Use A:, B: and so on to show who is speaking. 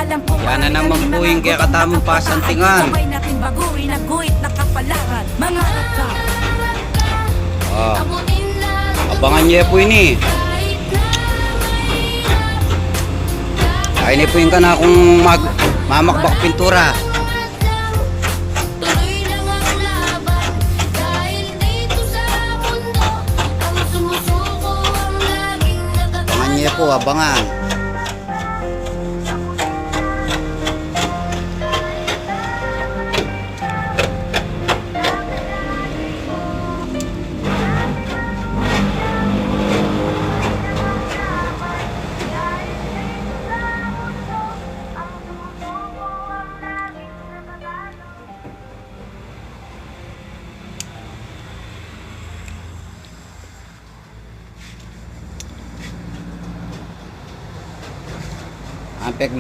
A: Yan na naman po yung kaya katamong pasantingan. Abangan niyo po ini. Ay ni po yung kana kung mamakbak pintura. Abangan niyo po, abangan.